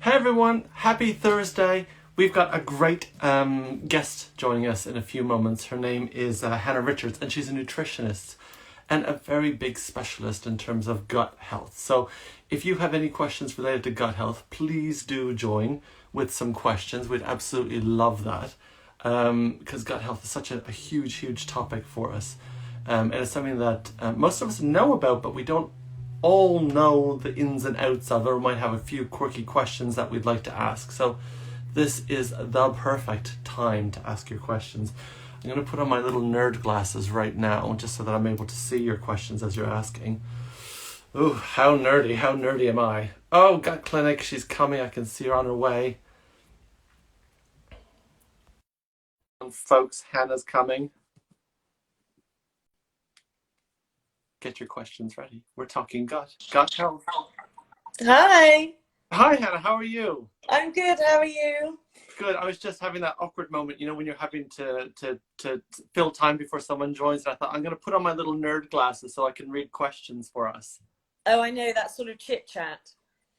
Hey everyone, happy Thursday. We've got a great guest joining us in a few moments. Her name is Hannah Richards, and she's a nutritionist and a very big specialist in terms of gut health. So if you have any questions related to gut health, please do join with some questions. We'd absolutely love that, because gut health is such a huge, huge topic for us. And it's something that most of us know about, but we don't all know the ins and outs of, or might have a few quirky questions that we'd like to ask. So this is the perfect time to ask your questions. I'm going to put on my little nerd glasses right now just so that I'm able to see your questions as you're asking. Ooh, how nerdy am I? Oh, gut clinic, she's coming. I can see her on her way. Folks, Hannah's coming. Get your questions ready. We're talking gut health. Hi, Hi Hannah, how are you? I'm good. How are you? Good. I was just having that awkward moment, when you're having to fill time before someone joins. And I thought I'm going to put on my little nerd glasses so I can read questions for us. Oh, I know that sort of chit chat.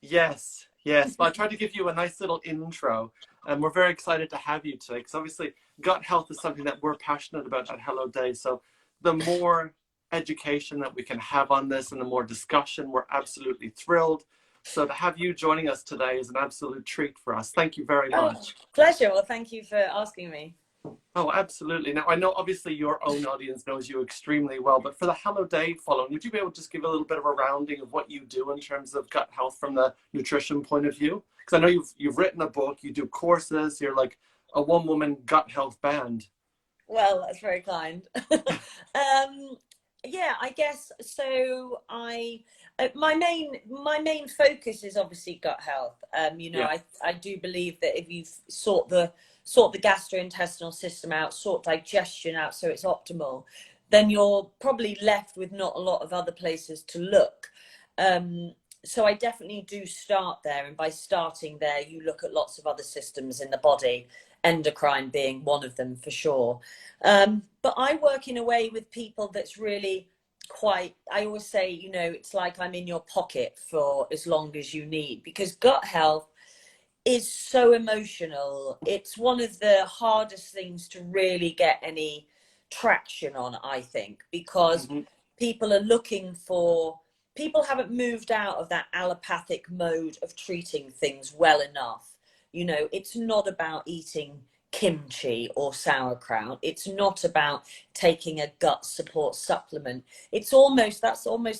Yes, yes. But I tried to give you a nice little intro, and we're very excited to have you today because obviously gut health is something that we're passionate about at Hello Day. So the more education that we can have on this and the more discussion, we're absolutely thrilled. So to have you joining us today is an absolute treat for us. Thank you very Oh, much. pleasure. Well, thank you for asking me. Oh, absolutely. Now, I know obviously your own audience knows you extremely well, but for the Hello Day following, would you be able to just give a little bit of a rounding of what you do in terms of gut health from the nutrition point of view? Because I know you've written a book, you do courses, you're like a one-woman gut health band. Well, that's very kind. Yeah, I guess so. My main focus is obviously gut health. Yeah. I do believe that if you've sort the gastrointestinal system out, sort digestion out, so it's optimal, then you're probably left with not a lot of other places to look. So I definitely do start there, and by starting there, you look at lots of other systems in the body, endocrine being one of them for sure. But I work in a way with people that's really quite, I always say, it's like I'm in your pocket for as long as you need, because gut health is so emotional. It's one of the hardest things to really get any traction on, I think, because Hmm. people are looking for, people haven't moved out of that allopathic mode of treating things well enough. It's not about eating kimchi or sauerkraut. It's not about taking a gut support supplement. That's almost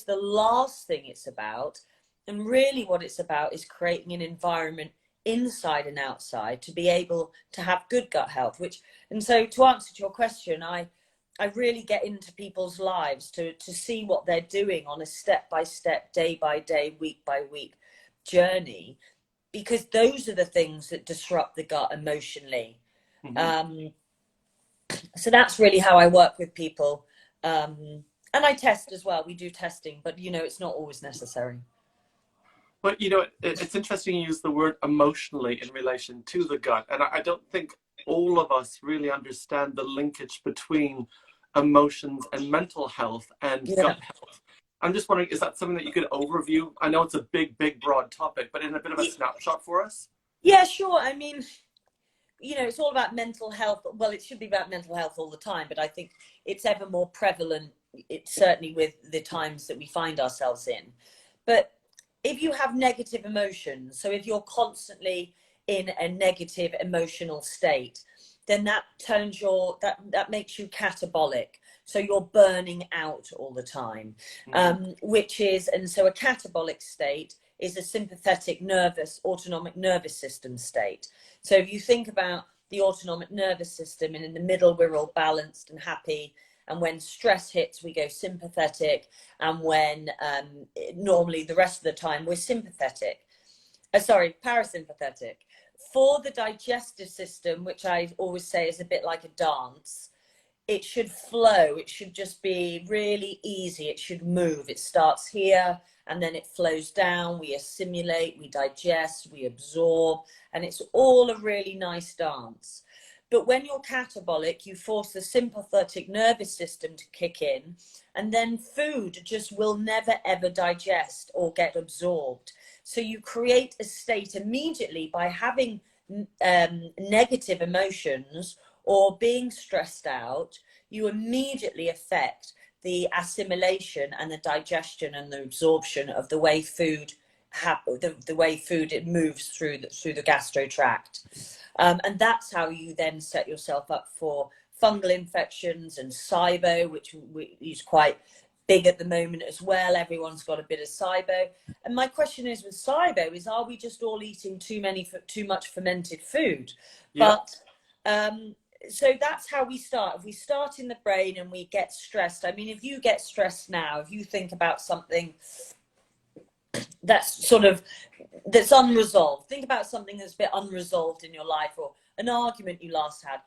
the last thing it's about. And really what it's about is creating an environment inside and outside to be able to have good gut health, and so to answer your question, I really get into people's lives to see what they're doing on a step by step, day by day, week by week journey, because those are the things that disrupt the gut emotionally. Hmm. um, so that's really how I work with people. And I test as well. We do testing, but it's not always necessary. But it's interesting you use the word emotionally in relation to the gut, and I don't think all of us really understand the linkage between emotions and mental health and Yeah. gut health. I'm just wondering, is that something that you could overview? I know it's a big, big, broad topic, but in a bit of a snapshot for us. Yeah, sure. I mean, it's all about mental health. Well, it should be about mental health all the time, but I think it's ever more prevalent. It's certainly with the times that we find ourselves in. But if you have negative emotions, so if you're constantly in a negative emotional state, then that makes you catabolic. So you're burning out all the time, Hmm. and so a catabolic state is a sympathetic nervous autonomic nervous system state. So if you think about the autonomic nervous system, and in the middle we're all balanced and happy, and when stress hits we go sympathetic, and when normally the rest of the time we're sympathetic, parasympathetic. For the digestive system, which I always say is a bit like a dance, it should flow. It should just be really easy. It should move. It starts here and then it flows down. We assimilate, we digest, we absorb, and it's all a really nice dance. But when you're catabolic, you force the sympathetic nervous system to kick in, and then food just will never ever digest or get absorbed. So you create a state immediately by having negative emotions or being stressed out. You immediately affect the assimilation and the digestion and the absorption of the way food the way food it moves through the gastro tract, and that's how you then set yourself up for fungal infections and SIBO, which is quite big at the moment as well. Everyone's got a bit of SIBO. And my question is with SIBO is, are we just all eating too much fermented food? Yeah. But so that's how we start. If we start in the brain and we get stressed, I mean, if you get stressed now, if you think about something that's unresolved, think about something that's a bit unresolved in your life, or an argument you last had,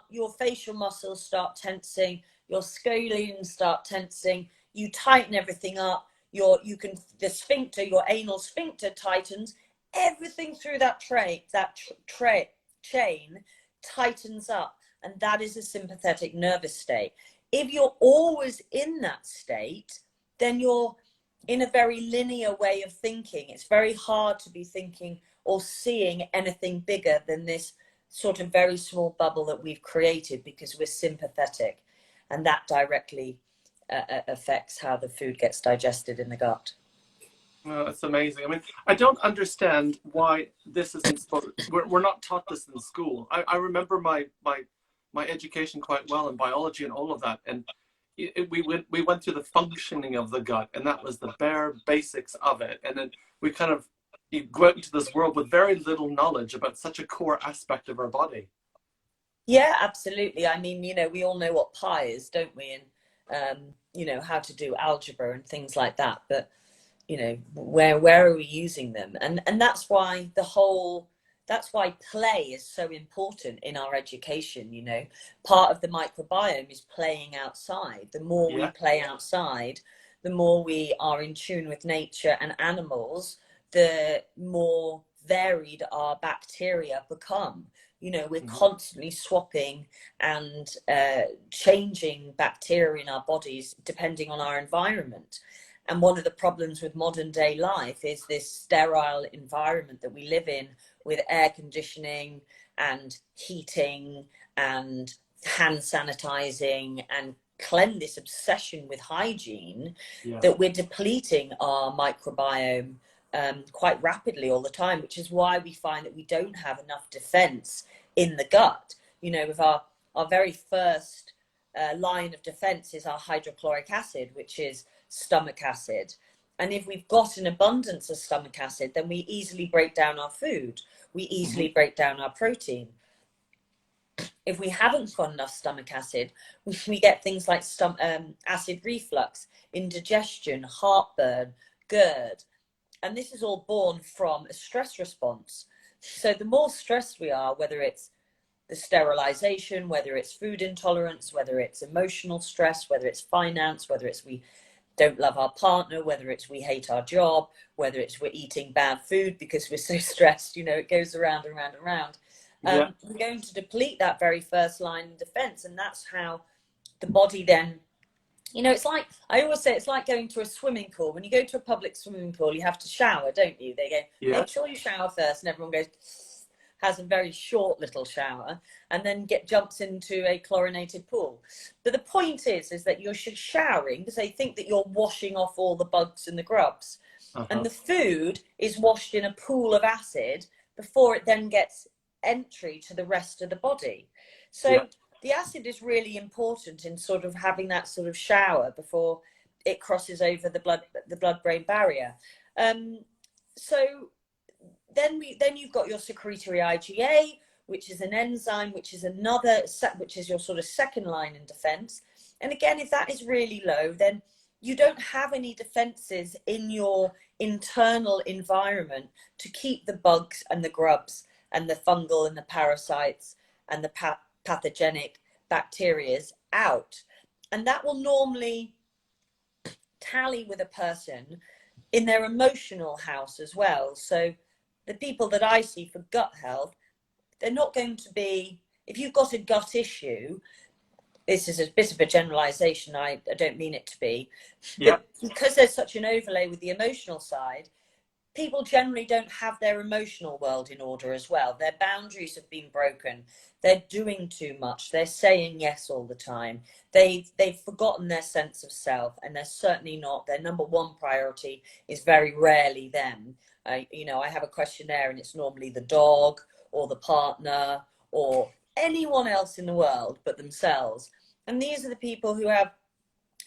your facial muscles start tensing, your scalenes start tensing, you tighten everything up, the sphincter, your anal sphincter tightens, everything through that chain tightens up, and that is a sympathetic nervous state. If you're always in that state, then you're in a very linear way of thinking. It's very hard to be thinking or seeing anything bigger than this sort of very small bubble that we've created, because we're sympathetic, and that directly affects how the food gets digested in the gut. Well, that's amazing. I mean, I don't understand why this isn't we're not taught this in school. I remember my education quite well in biology and all of that, and we went through the functioning of the gut, and that was the bare basics of it. And then we kind of go out into this world with very little knowledge about such a core aspect of our body. Yeah, absolutely. I mean, we all know what pi is, don't we? And how to do algebra and things like that. But where are we using them? And that's why play is so important in our education. Part of the microbiome is playing outside. The more we play outside, the more we are in tune with nature and animals, the more varied our bacteria become. We're constantly swapping and changing bacteria in our bodies depending on our environment. And one of the problems with modern day life is this sterile environment that we live in, with air conditioning and heating and hand sanitizing and this obsession with hygiene, that we're depleting our microbiome quite rapidly all the time, which is why we find that we don't have enough defense in the gut. With our very first line of defense is our hydrochloric acid, which is stomach acid. And if we've got an abundance of stomach acid, then we easily break down our food. We easily break down our protein. If we haven't got enough stomach acid, we get things like acid reflux, indigestion, heartburn, GERD. And this is all born from a stress response. So the more stressed we are, whether it's the sterilization, whether it's food intolerance, whether it's emotional stress, whether it's finance, whether it's we don't love our partner, whether it's we hate our job, whether it's we're eating bad food because we're so stressed, it goes around and around and around. We're going to deplete that very first line of defense. And that's how the body then, it's like, I always say, it's like going to a swimming pool. When you go to a public swimming pool, you have to shower, don't you? They go, make sure you shower first. And everyone goes, has a very short little shower, and then jumps into a chlorinated pool. But the point is that you're showering because they think that you're washing off all the bugs and the grubs. And the food is washed in a pool of acid before it then gets entry to the rest of the body. So the acid is really important in sort of having that sort of shower before it crosses over the blood-brain barrier. So then you've got your secretory IgA, which is an enzyme, which is your sort of second line in defense. And again, if that is really low, then you don't have any defenses in your internal environment to keep the bugs and the grubs and the fungal and the parasites and the pathogenic bacteria out. And that will normally tally with a person in their emotional house as well. So the people that I see for gut health, they're not going to be, if you've got a gut issue, this is a bit of a generalization, I don't mean it to be, but because there's such an overlay with the emotional side, people generally don't have their emotional world in order as well. Their boundaries have been broken. They're doing too much. They're saying yes all the time. They've forgotten their sense of self, and they're certainly not. Their number one priority is very rarely them. You know, I have a questionnaire, and it's normally the dog or the partner or anyone else in the world but themselves. And these are the people who have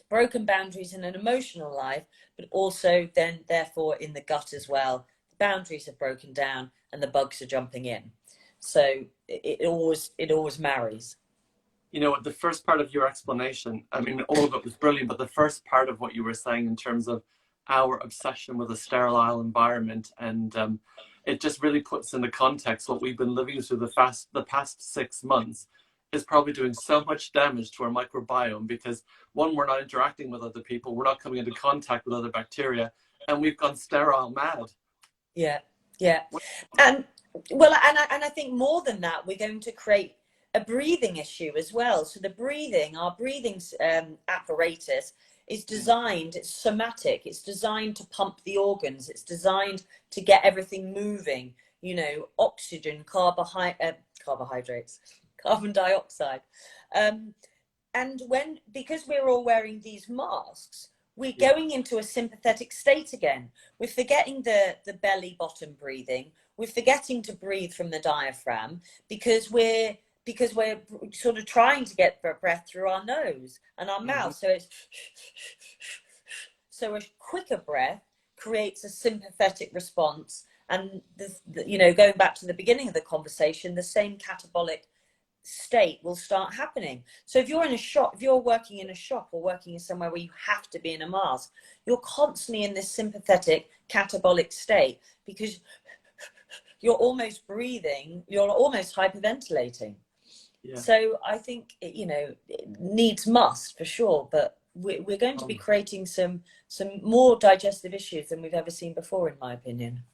broken boundaries in an emotional life, but also then therefore in the gut as well. The boundaries are broken down and the bugs are jumping in. So it always marries. You know, the first part of your explanation, I mean, all of it was brilliant, but the first part of what you were saying in terms of our obsession with a sterile environment, and it just really puts into context what we've been living through the past 6 months is probably doing so much damage to our microbiome because, one, we're not interacting with other people, we're not coming into contact with other bacteria, and we've gone sterile mad. Yeah, yeah. And well, and I think more than that, we're going to create a breathing issue as well. So our breathing apparatus is designed, it's somatic, it's designed to pump the organs, it's designed to get everything moving, you know, oxygen, carbohydrates, carbon dioxide. And because we're all wearing these masks, we're going into a sympathetic state again. We're forgetting the belly bottom breathing. We're forgetting to breathe from the diaphragm because we're sort of trying to get breath through our nose and our mouth. So a quicker breath creates a sympathetic response. And you know, going back to the beginning of the conversation, the same catabolic state will start happening. So if you're in a shop, if you're working in a shop or working in somewhere where you have to be in a mask, you're constantly in this sympathetic catabolic state because you're almost breathing, you're almost hyperventilating. Yeah. So I think, you know, it needs must for sure, but we're going to be creating some more digestive issues than we've ever seen before, in my opinion.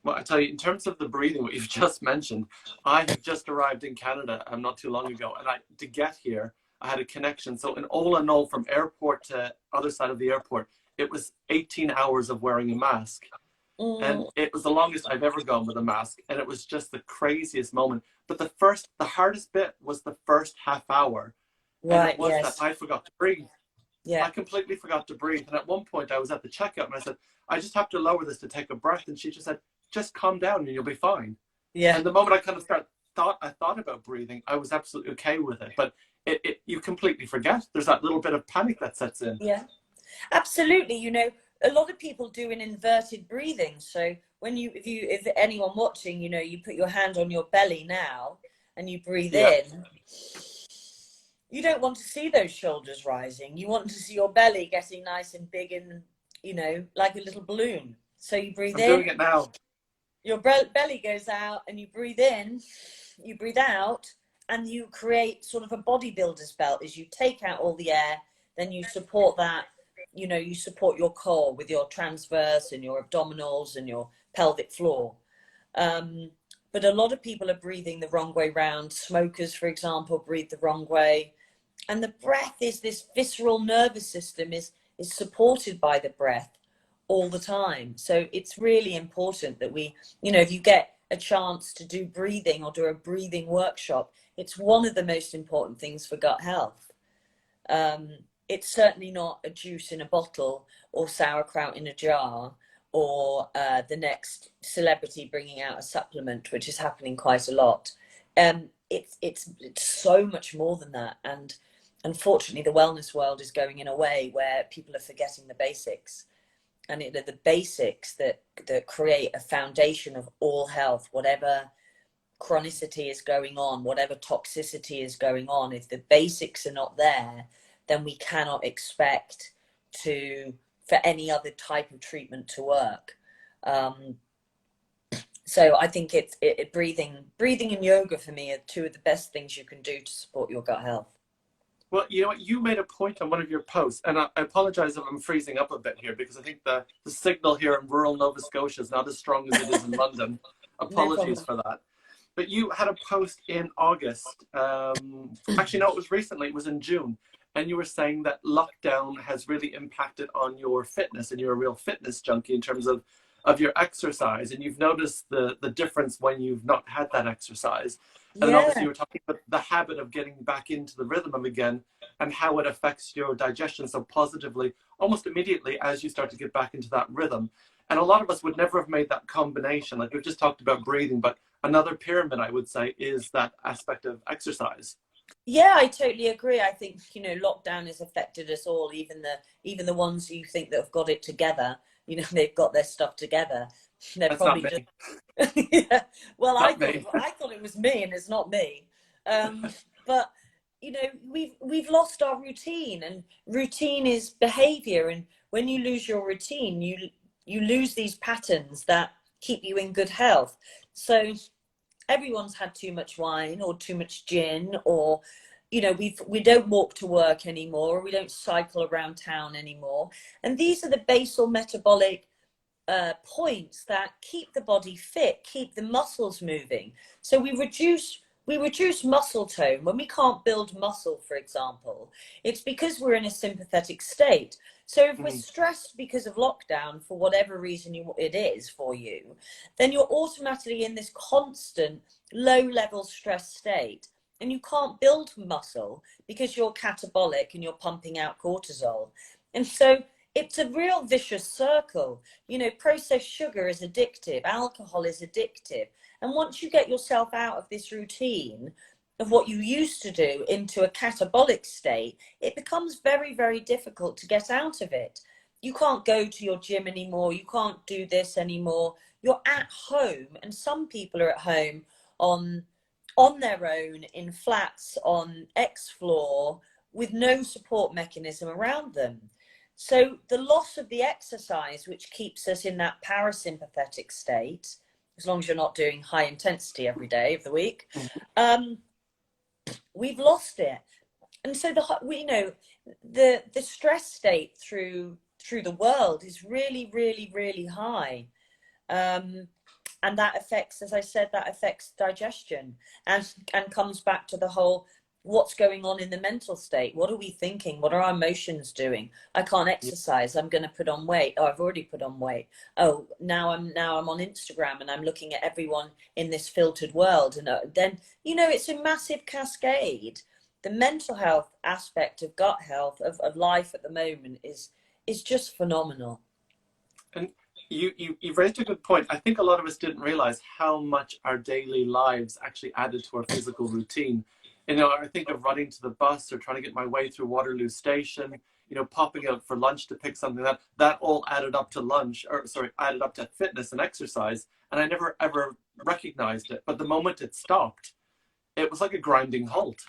Well, I tell you, in terms of the breathing, what you've just mentioned, I have just arrived in Canada not too long ago, and to get here, I had a connection. So in all, from airport to other side of the airport, it was 18 hours of wearing a mask. And it was the longest I've ever gone with a mask, and it was just the craziest moment. But the hardest bit was the first half hour. Right, and it was that I forgot to breathe. Yeah. I completely forgot to breathe. And at one point I was at the checkout and I said, I just have to lower this to take a breath. And she just said, just calm down and you'll be fine. Yeah. And the moment I kind of thought about breathing, I was absolutely okay with it. But you completely forget. There's that little bit of panic that sets in. Yeah, absolutely. You know, a lot of people do an inverted breathing. So if anyone watching, you know, you put your hand on your belly now and you breathe in, you don't want to see those shoulders rising. You want to see your belly getting nice and big and, you know, like a little balloon. So you breathe in. I'm doing it now. Your belly goes out and you breathe in, you breathe out, and you create sort of a bodybuilder's belt as you take out all the air, then you support that, you know, you support your core with your transverse and your abdominals and your pelvic floor. But a lot of people are breathing the wrong way round. Smokers, for example, breathe the wrong way. And the breath is this visceral nervous system is supported by the breath all the time. So it's really important that we, you know, if you get a chance to do breathing or do a breathing workshop, it's one of the most important things for gut health. It's certainly not a juice in a bottle or sauerkraut in a jar or the next celebrity bringing out a supplement, which is happening quite a lot. It's so much more than that. And unfortunately, the wellness world is going in a way where people are forgetting the basics. And it are the basics that create a foundation of all health, whatever chronicity is going on, whatever toxicity is going on. If the basics are not there, then we cannot expect for any other type of treatment to work. So I think breathing and yoga for me are two of the best things you can do to support your gut health. Well, you know what, you made a point on one of your posts, and I apologize if I'm freezing up a bit here because I think the signal here in rural Nova Scotia is not as strong as it is in London. Apologies for that. But you had a post in August. Actually, no, it was recently. It was in June. And you were saying that lockdown has really impacted on your fitness, and you're a real fitness junkie in terms of of your exercise, and you've noticed the difference when you've not had that exercise. And then obviously Yeah. you were talking about the habit of getting back into the rhythm of again and how it affects your digestion so positively almost immediately as you start to get back into that rhythm. And a lot of us would never have made that combination. Like we've just talked about breathing, but another pyramid, I would say, is that aspect of exercise. Yeah, I totally agree. I think, lockdown has affected us all, even the ones who think that have got it together, they've got their stuff together. They're That's not probably just me. yeah. Well, I Not thought me. it, I thought it was me, and it's not me. But we've lost our routine, and routine is behavior. And when you lose your routine, you lose these patterns that keep you in good health. So everyone's had too much wine or too much gin, or we don't walk to work anymore, or we don't cycle around town anymore. And these are the basal metabolic points that keep the body fit, keep the muscles moving. So we reduce muscle tone when we can't build muscle, for example. It's because we're in a sympathetic state. So if we're Mm. stressed because of lockdown, for whatever reason it is for you, then you're automatically in this constant low level stress state, and you can't build muscle because you're catabolic and you're pumping out cortisol. And so it's a real vicious circle. Processed sugar is addictive, alcohol is addictive. And once you get yourself out of this routine of what you used to do into a catabolic state, it becomes very, very difficult to get out of it. You can't go to your gym anymore. You can't do this anymore. You're at home, and some people are at home on their own in flats on X floor with no support mechanism around them. So the loss of the exercise, which keeps us in that parasympathetic state, as long as you're not doing high intensity every day of the week, um, we've lost it. And so the stress state through the world is really, really, really high. And that affects, as I said, that affects digestion, and comes back to the whole, what's going on in the mental state? What are we thinking? What are our emotions doing? I can't exercise. I'm going to put on weight. Oh, I've already put on weight. Oh, now I'm on Instagram and I'm looking at everyone in this filtered world. And then, it's a massive cascade. The mental health aspect of gut health, of life at the moment is just phenomenal. And you raised a good point. I think a lot of us didn't realize how much our daily lives actually added to our physical routine. I think of running to the bus or trying to get my way through Waterloo Station, popping out for lunch to pick something that all added up to lunch, or sorry, added up to fitness and exercise. And I never ever recognized it. But the moment it stopped, it was like a grinding halt.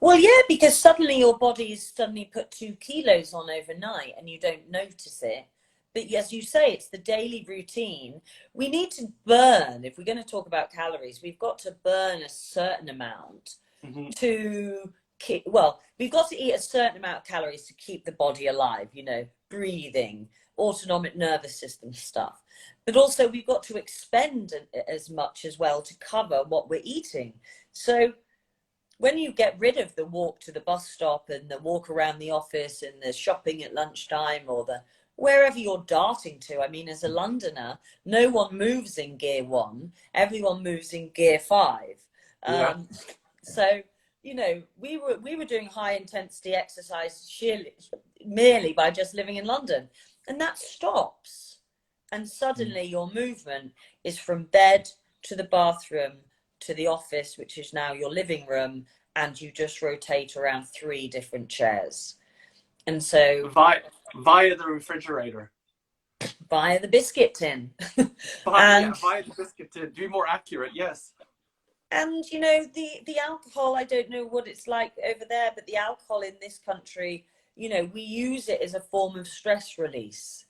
Well, yeah, because suddenly your body's suddenly put 2 kilos on overnight and you don't notice it. But as you say, it's the daily routine. We need to burn, if we're going to talk about calories, we've got to burn a certain amount Mm-hmm. to keep, well, we've got to eat a certain amount of calories to keep the body alive, breathing, autonomic nervous system stuff. But also we've got to expend as much as well to cover what we're eating. So when you get rid of the walk to the bus stop and the walk around the office and the shopping at lunchtime, or the wherever you're darting to, I mean, as a Londoner, no one moves in gear 1, everyone moves in gear 5. Yeah. So we were doing high intensity exercise merely by just living in London, and that stops, and suddenly your movement is from bed to the bathroom to the office, which is now your living room, and you just rotate around 3 different chairs. And so Via the refrigerator. via the biscuit tin. Yeah, and via the biscuit tin. To be more accurate, yes. and the alcohol, I don't know what it's like over there, but the alcohol in this country, we use it as a form of stress release.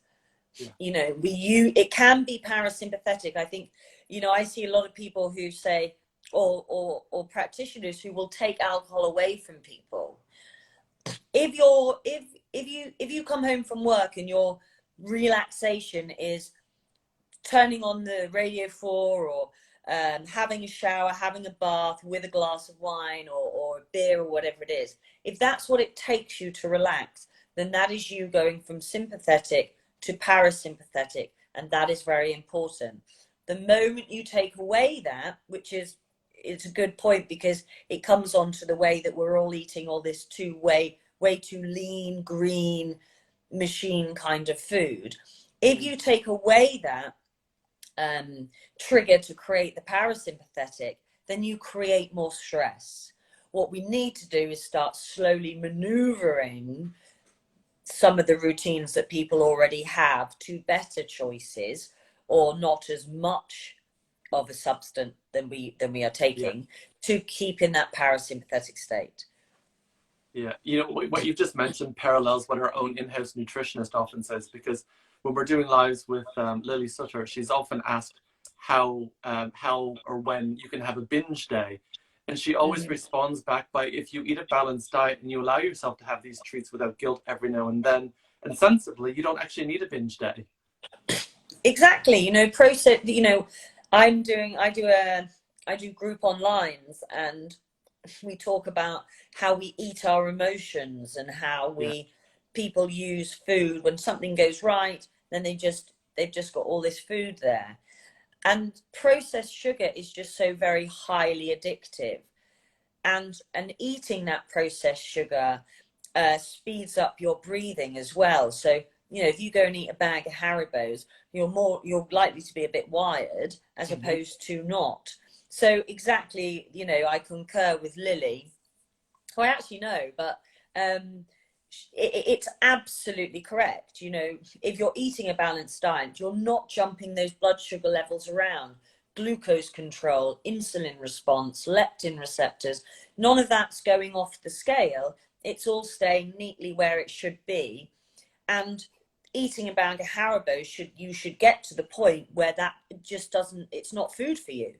Yeah. It can be parasympathetic. I think, I see a lot of people who say, or practitioners who will take alcohol away from people. If you come home from work and your relaxation is turning on the Radio 4, or having a shower, having a bath with a glass of wine, or a beer, or whatever it is, if that's what it takes you to relax, then that is you going from sympathetic to parasympathetic. And that is very important. The moment you take away that, which is, it's a good point, because it comes on to the way that we're all eating all this way too lean, green, machine kind of food. If you take away that trigger to create the parasympathetic, then you create more stress. What we need to do is start slowly maneuvering some of the routines that people already have to better choices, or not as much of a substance than we are taking, to keep in that parasympathetic state. Yeah, you know, what you've just mentioned parallels what our own in-house nutritionist often says, because when we're doing lives with Lily Sutter, she's often asked how or when you can have a binge day. And she always responds back by, if you eat a balanced diet and you allow yourself to have these treats without guilt every now and then, and sensibly, you don't actually need a binge day. Exactly. You know, process, you know, I do group onlines, and we talk about how we eat our emotions, and how people use food when something goes right, then they've just got all this food there. And processed sugar is just so very highly addictive, and eating that processed sugar speeds up your breathing as well. So, you know, if you go and eat a bag of Haribos, you're likely to be a bit wired, as opposed to not. So exactly, you know, I concur with Lily. Well, I actually know, but it's absolutely correct. You know, if you're eating a balanced diet, you're not jumping those blood sugar levels around. Glucose control, insulin response, leptin receptors, none of that's going off the scale. It's all staying neatly where it should be. And eating a bag of Haribo, you should get to the point where that just doesn't, it's not food for you.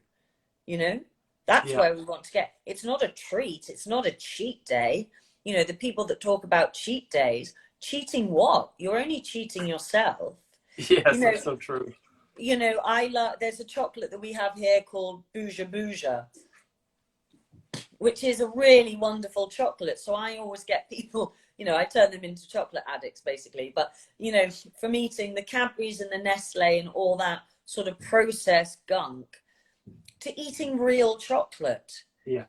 You know, that's where we want to get. It's not a treat. It's not a cheat day. You know, the people that talk about cheat days, cheating what? You're only cheating yourself. Yes, you know, that's so true. You know, there's a chocolate that we have here called Bouja Bouja, which is a really wonderful chocolate. So I always get people, you know, I turn them into chocolate addicts basically. But, you know, from eating the Cadbury's and the Nestle and all that sort of processed gunk, to eating real chocolate. Yeah.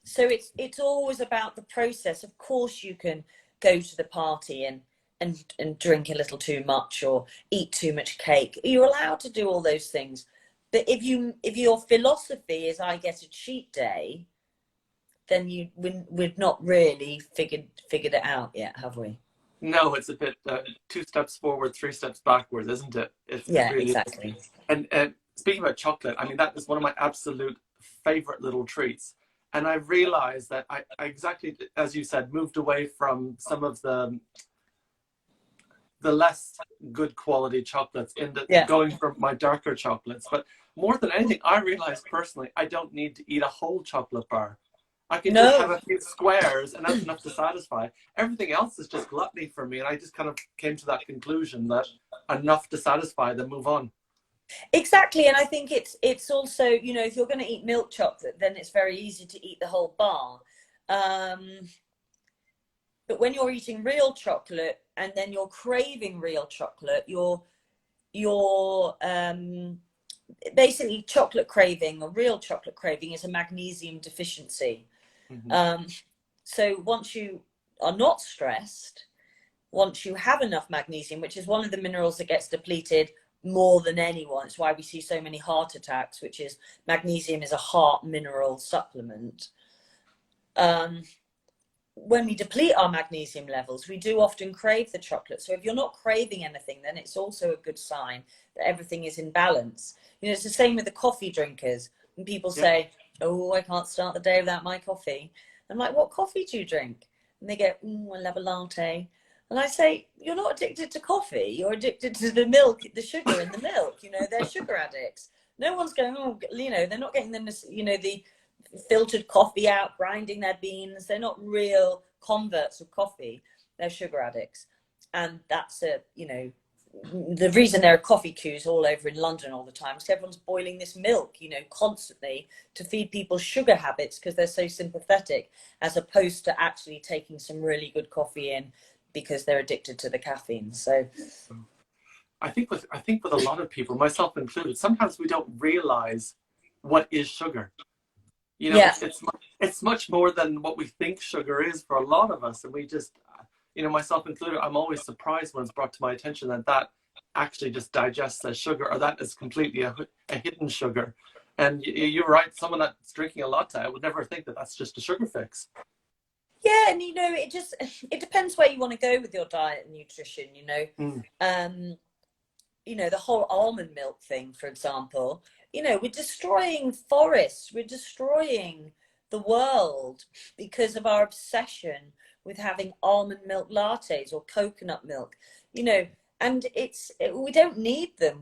So it's always about the process. Of course, you can go to the party and drink a little too much, or eat too much cake. You're allowed to do all those things. But if your philosophy is I get a cheat day, then we've not really figured it out yet, have we? No, it's a bit 2 steps forward, 3 steps backwards, isn't it? It really exactly. is. And speaking about chocolate, I mean, that is one of my absolute favorite little treats. And I realized that I exactly, as you said, moved away from some of the less good quality chocolates into going for my darker chocolates. But more than anything, I realized personally, I don't need to eat a whole chocolate bar. I can just have a few squares, and that's enough to satisfy. Everything else is just gluttony for me. And I just kind of came to that conclusion that enough to satisfy, then move on. Exactly. And I think it's also, you know, if you're going to eat milk chocolate, then it's very easy to eat the whole bar. But when you're eating real chocolate and then you're craving real chocolate, you're basically chocolate craving, or real chocolate craving, is a magnesium deficiency. So once you are not stressed, once you have enough magnesium, which is one of the minerals that gets depleted more than anyone, it's why we see so many heart attacks, which is magnesium is a heart mineral supplement. When we deplete our magnesium levels, we do often crave the chocolate. So if you're not craving anything, then it's also a good sign that everything is in balance. You know, it's the same with the coffee drinkers. When people say, oh, I can't start the day without my coffee. I'm like, what coffee do you drink? And they go, I love a latte. And I say, you're not addicted to coffee. You're addicted to the milk, the sugar in the milk. You know, they're sugar addicts. No one's going, oh, you know, they're not getting the filtered coffee out, grinding their beans. They're not real converts of coffee. They're sugar addicts. And that's the reason there are coffee queues all over in London all the time is everyone's boiling this milk, you know, constantly to feed people's sugar habits, because they're so sympathetic, as opposed to actually taking some really good coffee in because they're addicted to the caffeine. So I think with a lot of people, myself included, sometimes we don't realize what is sugar. You know, Yeah. it's much more than what we think sugar is for a lot of us, and we just, you know, myself included, I'm always surprised when it's brought to my attention that that actually just digests as sugar, or that is completely a hidden sugar. And you're right, someone that's drinking a latte, I would never think that that's just a sugar fix. Yeah, and you know, it depends where you want to go with your diet and nutrition, you know. Mm. You know, the whole almond milk thing, for example, you know, we're destroying forests, we're destroying the world because of our obsession with having almond milk lattes or coconut milk, you know, and we don't need them.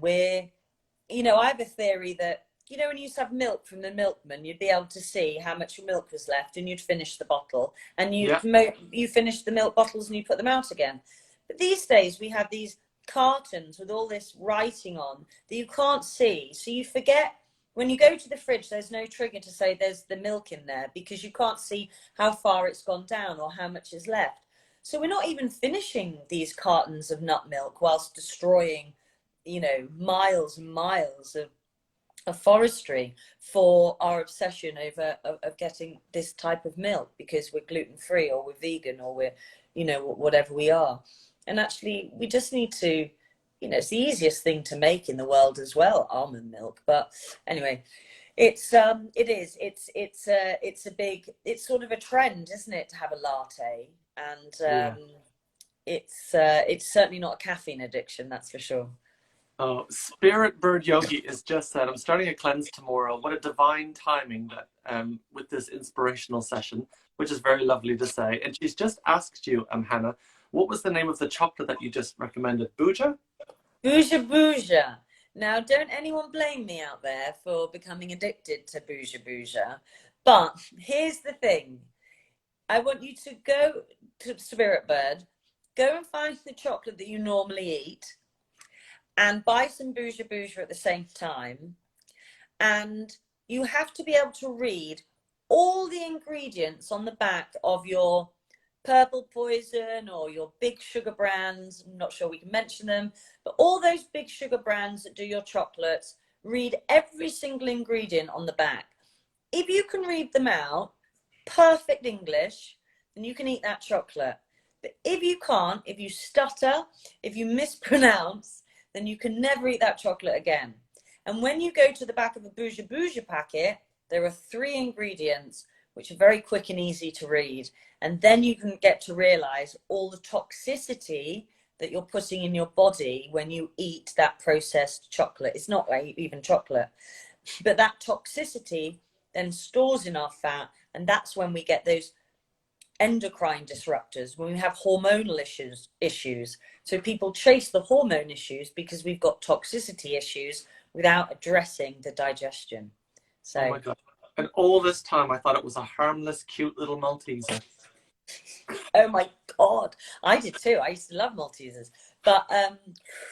You know, I have a theory that, you know, when you used to have milk from the milkman, you'd be able to see how much milk was left and you'd finish the bottle and Yeah. you finish the milk bottles and you put them out again. But these days we have these cartons with all this writing on that you can't see. So you forget when you go to the fridge, there's no trigger to say there's the milk in there because you can't see how far it's gone down or how much is left. So we're not even finishing these cartons of nut milk whilst destroying, you know, miles and miles of forestry for our obsession over of getting this type of milk because we're gluten free or we're vegan or we're, you know, whatever we are. And actually we just need to, you know, it's the easiest thing to make in the world as well, almond milk. But anyway, it's it's sort of a trend, isn't it, to have a latte? And Yeah. it's certainly not a caffeine addiction, that's for sure. Oh, Spirit Bird Yogi is just said, I'm starting a cleanse tomorrow. What a divine timing that with this inspirational session, which is very lovely to say. And she's just asked you, Hannah, what was the name of the chocolate that you just recommended? Buja? Bouja Bouja. Now, don't anyone blame me out there for becoming addicted to Bouja Bouja. But here's the thing. I want you to go to Spirit Bird, go and find the chocolate that you normally eat, and buy some Bouja Bouja at the same time. And you have to be able to read all the ingredients on the back of your Purple Poison or your big sugar brands. I'm not sure we can mention them, but all those big sugar brands that do your chocolates, read every single ingredient on the back. If you can read them out, perfect English, then you can eat that chocolate. But if you can't, if you stutter, if you mispronounce, then you can never eat that chocolate again. And when you go to the back of a Bouja Bouja packet, there are 3 ingredients which are very quick and easy to read. And then you can get to realize all the toxicity that you're putting in your body when you eat that processed chocolate. It's not like even chocolate, but that toxicity then stores in our fat. And that's when we get those endocrine disruptors, when we have hormonal issues. So people chase the hormone issues because we've got toxicity issues without addressing the digestion. So, Oh my God. And all this time I thought it was a harmless, cute little Malteser. oh my God, I did too. I used to love Maltesers, but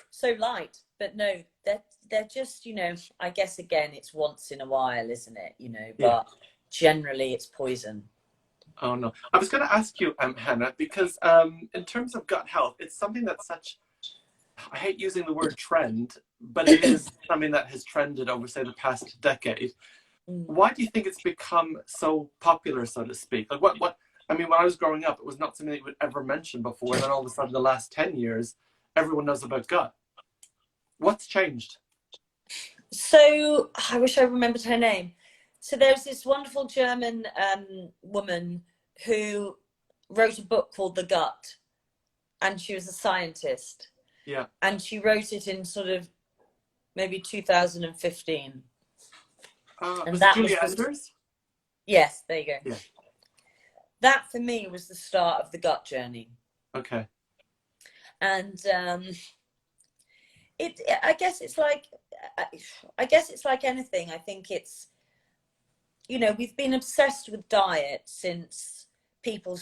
so light. But no, they're just, you know, I guess again, it's once in a while, isn't it? You know, Yeah. but generally it's poison. Oh no. I was going to ask you, Hannah, because in terms of gut health, it's something that's such, I hate using the word trend, but it is something that has trended over, say, the past decade. Why do you think it's become so popular, so to speak? Like I mean, when I was growing up, it was not something that you would ever mention before. And then all of a sudden, the last 10 years, everyone knows about gut. What's changed? So I wish I remembered her name. So there's this wonderful German woman who wrote a book called The Gut, and she was a scientist. Yeah. And she wrote it in sort of maybe 2015. And Was it that was Julia Enders? yes, there you go. Yeah. That for me was the start of the gut journey. Okay. And I guess it's like anything. I think it's, you know, we've been obsessed with diet since people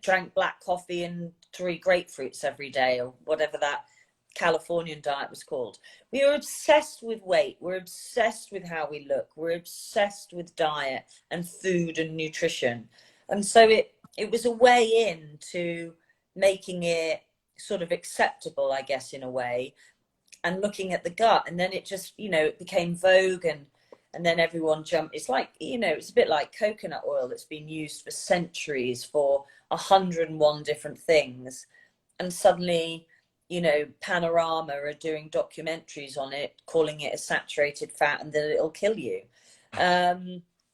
drank black coffee and 3 grapefruits every day or whatever that Californian diet was called. We are obsessed with weight. We're obsessed with how we look. We're obsessed with diet and food and nutrition. And so it was a way in to making it sort of acceptable, I guess, in a way. and looking at the gut, and then it just, it became vogue, and then everyone jumped. It's like, it's a bit like coconut oil that's been used for centuries for 101 different things, and suddenly, Panorama are doing documentaries on it, calling it a saturated fat and that it'll kill you.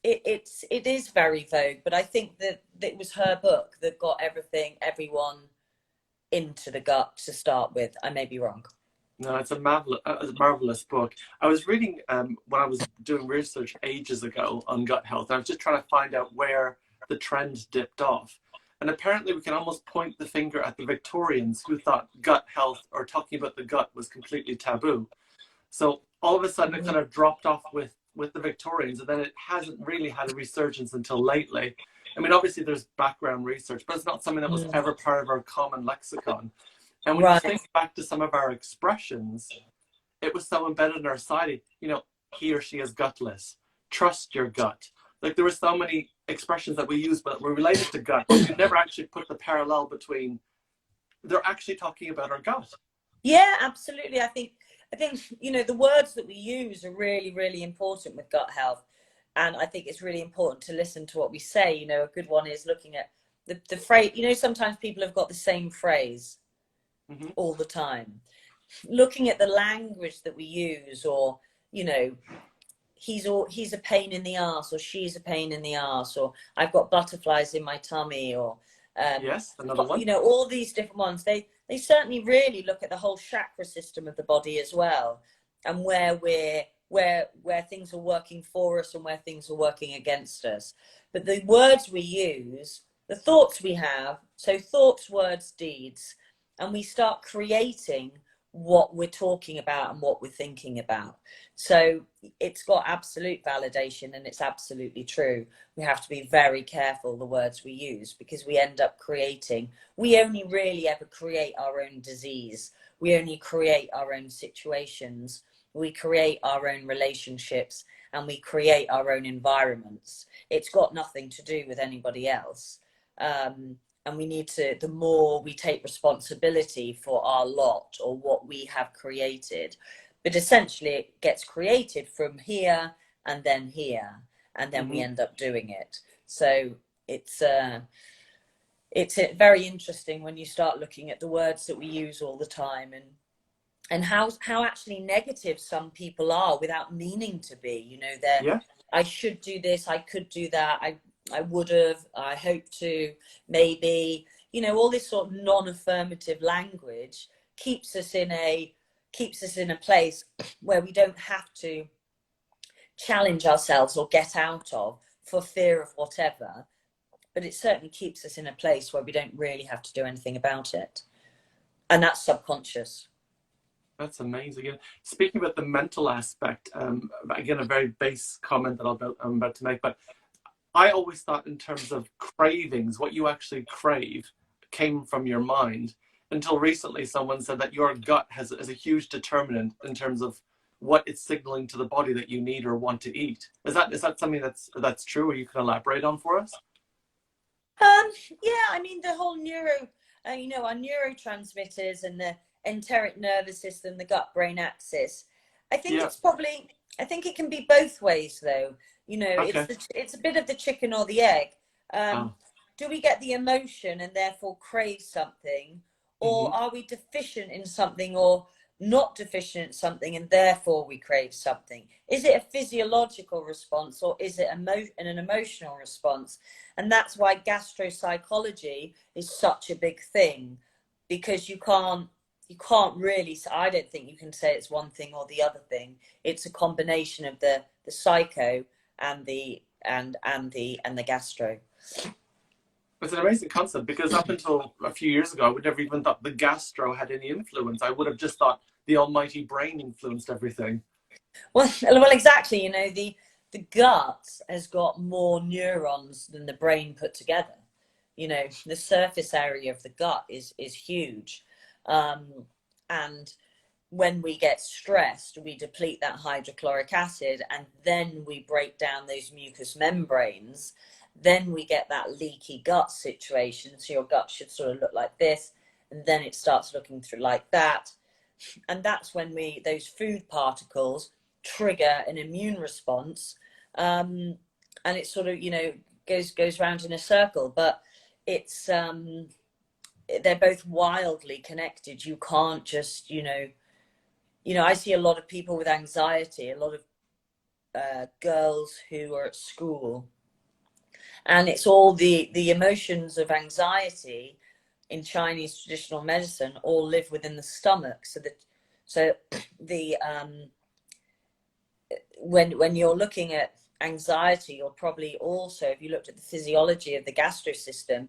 It is very vogue, but I think that it was her book that got everyone into the gut to start with. I may be wrong. No, it's a marvelous book. I was reading when I was doing research ages ago on gut health, and I was just trying to find out where the trend dipped off. And apparently we can almost point the finger at the Victorians who thought gut health or talking about the gut was completely taboo. So all of a sudden it kind of dropped off with the Victorians, and then it hasn't really had a resurgence until lately. I mean, obviously there's background research, but it's not something that was ever part of our common lexicon. And when you think back to some of our expressions, it was so embedded in our society, he or she is gutless, trust your gut. Like there were so many expressions that we use but were related to gut, but we never actually put the parallel between, they're actually talking about our gut. Yeah, absolutely. I think, the words that we use are really, really important with gut health. And I think it's really important to listen to what we say. A good one is looking at the phrase, sometimes people have got the same phrase all the time. Looking at the language that we use, or, he's a pain in the ass, or she's a pain in the ass, or I've got butterflies in my tummy, or yes, another one. All these different ones. They certainly really look at the whole chakra system of the body as well, and where things are working for us and where things are working against us. But the words we use, the thoughts we have, so thoughts, words, deeds, and we start creating what we're talking about and what we're thinking about. So it's got absolute validation, and it's absolutely true. We have to be very careful the words we use, because we end up we only really ever create our own disease. We only create our own situations. We create our own relationships, and we create our own environments. It's got nothing to do with anybody else. And we need to, the more we take responsibility for our lot or what we have created, but essentially it gets created from here, and then we end up doing it. So it's very interesting when you start looking at the words that we use all the time, and how actually negative some people are without meaning to be. I should do this, I could do that, I would have, I hope to, maybe, all this sort of non-affirmative language keeps us in a place where we don't have to challenge ourselves or get out of for fear of whatever. But it certainly keeps us in a place where we don't really have to do anything about it. And that's subconscious. That's amazing. Speaking about the mental aspect, again, a very base comment that I'm about to make, but I always thought in terms of cravings, what you actually crave came from your mind, until recently someone said that your gut is a huge determinant in terms of what it's signaling to the body that you need or want to eat. Is that something that's true, or you can elaborate on for us? Yeah, I mean, the whole our neurotransmitters and the enteric nervous system, the gut-brain axis. I think I think it can be both ways, though. Okay. It's a bit of the chicken or the egg. Do we get the emotion and therefore crave something, or are we deficient in something or not deficient in something and therefore we crave something? Is it a physiological response, or is it an emotional response? And that's why gastropsychology is such a big thing, because you can't really, I don't think you can say it's one thing or the other thing. It's a combination of the psycho and the gastro. It's an amazing concept, because up until a few years ago, I would never even thought the gastro had any influence. I would have just thought the almighty brain influenced everything. Well, exactly. The gut has got more neurons than the brain put together. The surface area of the gut is huge. And when we get stressed, we deplete that hydrochloric acid, and then we break down those mucous membranes. Then we get that leaky gut situation. So your gut should sort of look like this, and then it starts looking through like that. And that's when those food particles trigger an immune response, and it sort of, goes round in a circle. But it's they're both wildly connected. You can't just, I see a lot of people with anxiety, a lot of girls who are at school, and it's all the emotions of anxiety in Chinese traditional medicine all live within the stomach. So the when you're looking at anxiety, you'll probably also, if you looked at the physiology of the gastro system,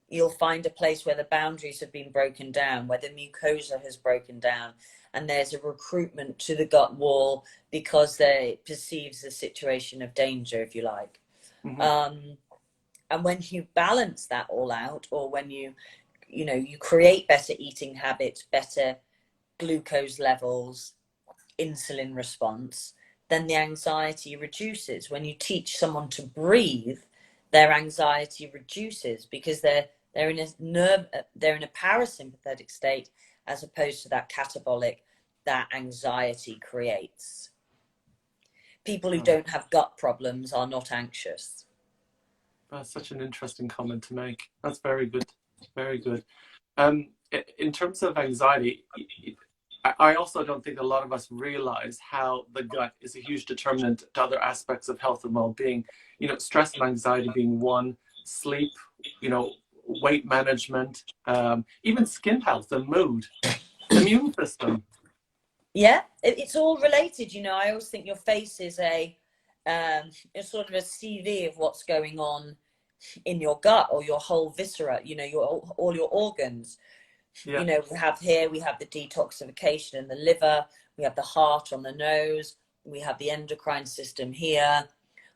you'll find a place where the boundaries have been broken down, where the mucosa has broken down, and there's a recruitment to the gut wall because they perceives a situation of danger, if you like. Mm-hmm. And when you balance that all out, or when you create better eating habits, better glucose levels, insulin response, then the anxiety reduces. When you teach someone to breathe, their anxiety reduces because they're in a parasympathetic state, as opposed to that catabolic that anxiety creates. People who Oh, don't have gut problems are not anxious. that's such an interesting comment to make. That's very good. Very good. In terms of anxiety, I also don't think a lot of us realize how the gut is a huge determinant to other aspects of health and well-being. Stress and anxiety being one, sleep, weight management, even skin health and mood, immune system. Yeah, it's all related. I always think your face is it's sort of a CV of what's going on in your gut or your whole viscera. All your organs. Yeah. We have the detoxification in the liver, we have the heart on the nose, we have the endocrine system here.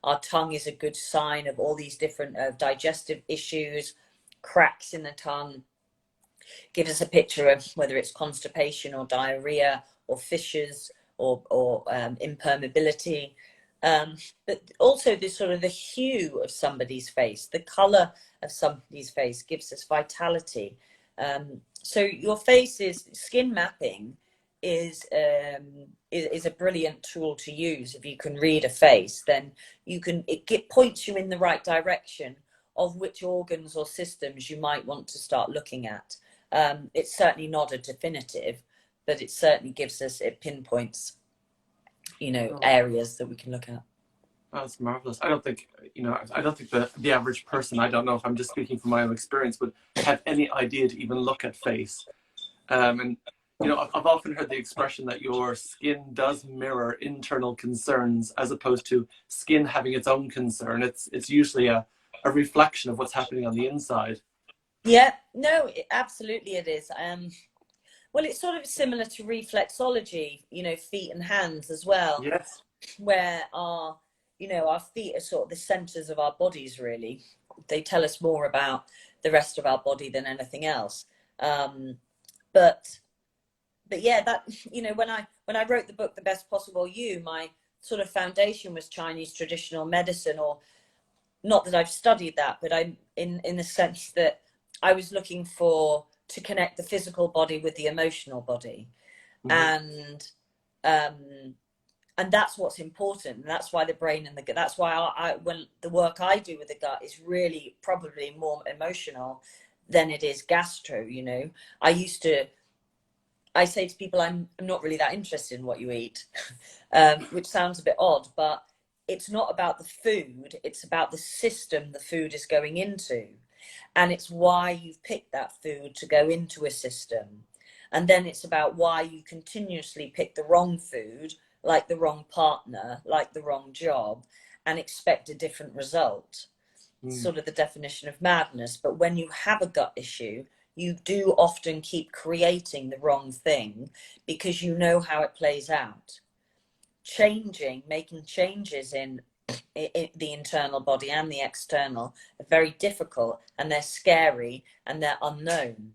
Our tongue is a good sign of all these different digestive issues. Cracks in the tongue gives us a picture of whether it's constipation or diarrhea or fissures or impermeability. But also this sort of the hue of somebody's face, the color of somebody's face gives us vitality. So your face's skin mapping is a brilliant tool to use. If you can read a face, then it points you in the right direction of which organs or systems you might want to start looking at. It's certainly not a definitive, but it certainly it pinpoints, Oh, areas that we can look at. that's marvelous. I don't think the average person, I don't know if I'm just speaking from my own experience, would have any idea to even look at face. And I've often heard the expression that your skin does mirror internal concerns as opposed to skin having its own concern. It's usually a reflection of what's happening on the inside. Yeah, no, absolutely it is. Well, it's sort of similar to reflexology, feet and hands as well, Yes. where our feet are sort of the centers of our bodies, really. They tell us more about the rest of our body than anything else. But yeah, that, when I wrote the book, The Best Possible You, my sort of foundation was Chinese traditional medicine, or not that I've studied that, but I'm in the sense that I was looking to connect the physical body with the emotional body. Mm-hmm. And that's what's important. And that's why the brain and the gut, that's why when the work I do with the gut is really probably more emotional than it is gastro. I say to people, I'm not really that interested in what you eat, which sounds a bit odd, but it's not about the food, it's about the system the food is going into. And it's why you've picked that food to go into a system. And then it's about why you continuously pick the wrong food, like the wrong partner, like the wrong job, and expect a different result. It's Mm. sort of the definition of madness. But when you have a gut issue, you do often keep creating the wrong thing because you know how it plays out. Making changes in the internal body and the external are very difficult, and they're scary and they're unknown.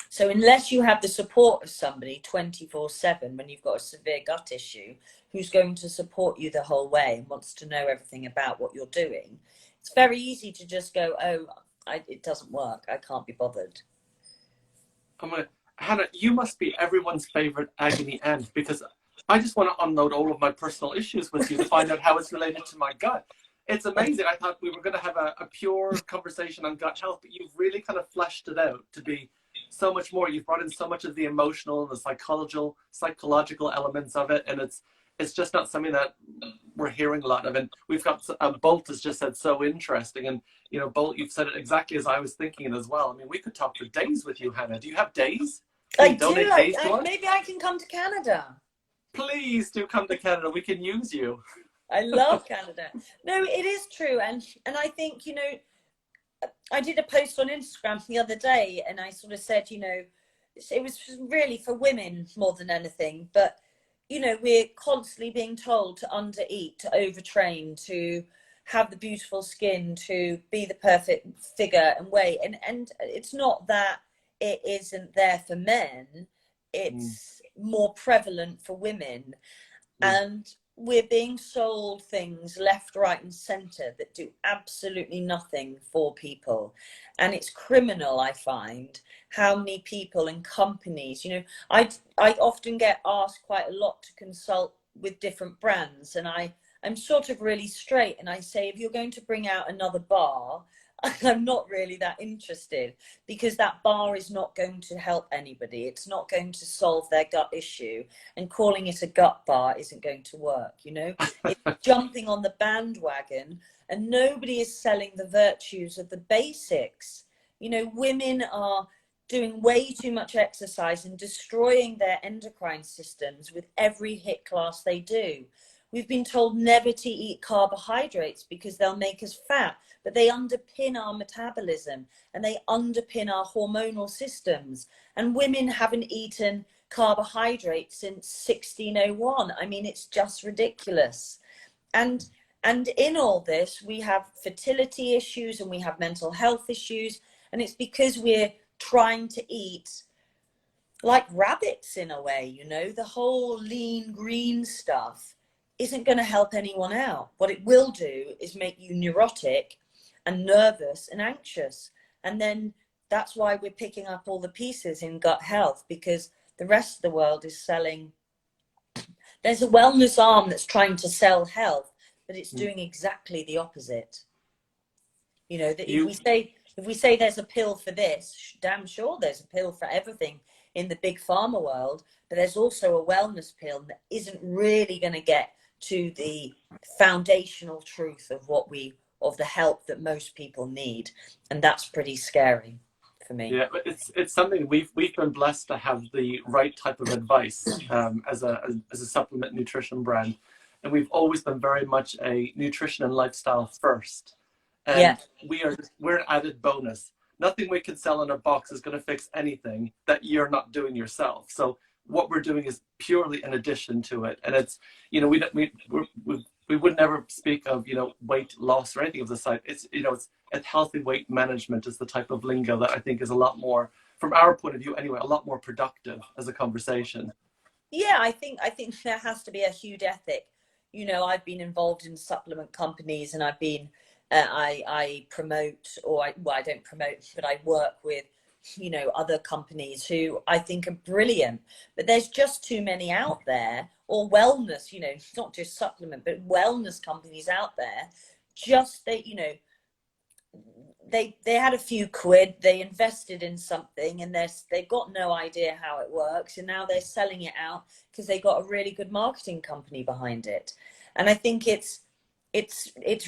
So unless you have the support of somebody 24/7 when you've got a severe gut issue, who's going to support you the whole way and wants to know everything about what you're doing, it's very easy to just go, oh, it doesn't work, I can't be bothered. I'm gonna Hannah, you must be everyone's favorite agony aunt, because I just want to unload all of my personal issues with you to find out how it's related to my gut. It's amazing. I thought we were going to have a pure conversation on gut health, but you've really kind of fleshed it out to be so much more. You've brought in so much of the emotional and the psychological elements of it, and it's just not something that we're hearing a lot of. And we've got Bolt has just said so interesting, and you know, Bolt, you've said it exactly as I was thinking it as well. I mean, we could talk for days with you, Hannah. Do you have days? I Can you do. donate days to us? Maybe I can come to Canada. Please do come to Canada. We can use you. I love Canada. No, it is true. And I think, you know, I did a post on Instagram the other day, and I sort of said, you know, it was really for women more than anything. But, you know, we're constantly being told to undereat, to overtrain, to have the beautiful skin, to be the perfect figure and weight. And it's not that it isn't there for men. It's more prevalent for women. And we're being sold things left, right, and centre that do absolutely nothing for people. And it's criminal, I find, how many people and companies, you know, I often get asked quite a lot to consult with different brands, and I'm sort of really straight, and I say, if you're going to bring out another bar, I'm not really that interested, because that bar is not going to help anybody. It's not going to solve their gut issue, and calling it a gut bar isn't going to work, you know. It's jumping on the bandwagon, and nobody is selling the virtues of the basics. You know, women are doing way too much exercise and destroying their endocrine systems with every HIIT class they do. We've been told never to eat carbohydrates because they'll make us fat, but they underpin our metabolism and they underpin our hormonal systems. And women haven't eaten carbohydrates since 1601. I mean, it's just ridiculous. And in all this, we have fertility issues and we have mental health issues. And it's because we're trying to eat like rabbits in a way, you know, the whole lean green stuff isn't going to help anyone out. What it will do is make you neurotic and nervous and anxious. And then that's why we're picking up all the pieces in gut health, because the rest of the world is selling. There's a wellness arm that's trying to sell health, but it's doing exactly the opposite. You know, that if we say there's a pill for this, damn sure there's a pill for everything in the big pharma world, but there's also a wellness pill that isn't really going to get to the foundational truth of the help that most people need, and that's pretty scary for me. Yeah, but it's something we've been blessed to have the right type of advice as a supplement nutrition brand, and we've always been very much a nutrition and lifestyle first, and we're an added bonus. Nothing we can sell in a box is going to fix anything that you're not doing yourself. So what we're doing is purely an addition to it, and it's, you know, we would never speak of, you know, weight loss or anything of the sort. It's, you know, it's healthy weight management is the type of lingo that I think is a lot more, from our point of view anyway, a lot more productive as a conversation. Yeah, I think there has to be a huge ethic. You know, I've been involved in supplement companies, and I've been I promote, or I don't promote, but I work with, you know, other companies who I think are brilliant, but there's just too many out there. Or wellness, you know, not just supplement, but wellness companies out there. Just you know, they had a few quid, they invested in something, and they've got no idea how it works, and now they're selling it out because they got a really good marketing company behind it. And I think it's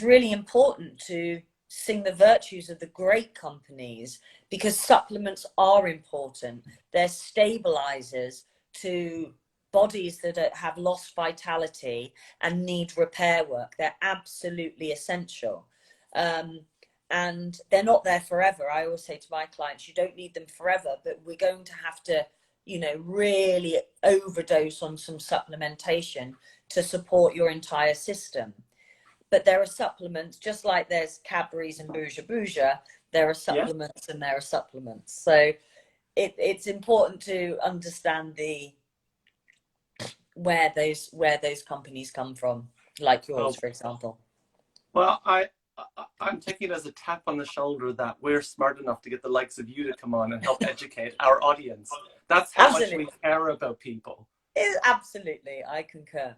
really important to sing the virtues of the great companies, because supplements are important. They're stabilizers to bodies that have lost vitality and need repair work. They're absolutely essential. And they're not there forever. I always say to my clients, you don't need them forever, but we're going to have to, you know, really overdose on some supplementation to support your entire system. But there are supplements, just like there's Cadbury's and Bouger Bouger, there are supplements and there are supplements. So it's important to understand where those companies come from, like yours, for example. Well, I'm taking it as a tap on the shoulder that we're smart enough to get the likes of you to come on and help educate our audience. That's how much we care about people. Absolutely, I concur.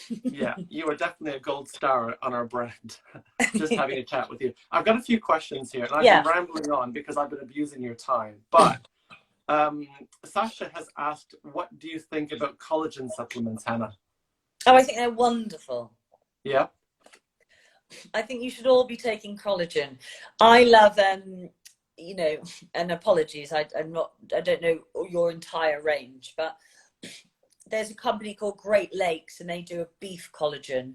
Yeah, you are definitely a gold star on our brand. Just having a chat with you. I've got a few questions here, and I've been rambling on because I've been abusing your time. But Sasha has asked, what do you think about collagen supplements, Hannah? Oh, I think they're wonderful. Yeah. I think you should all be taking collagen. I love, you know, and apologies, I don't know your entire range, but there's a company called Great Lakes and they do a beef collagen.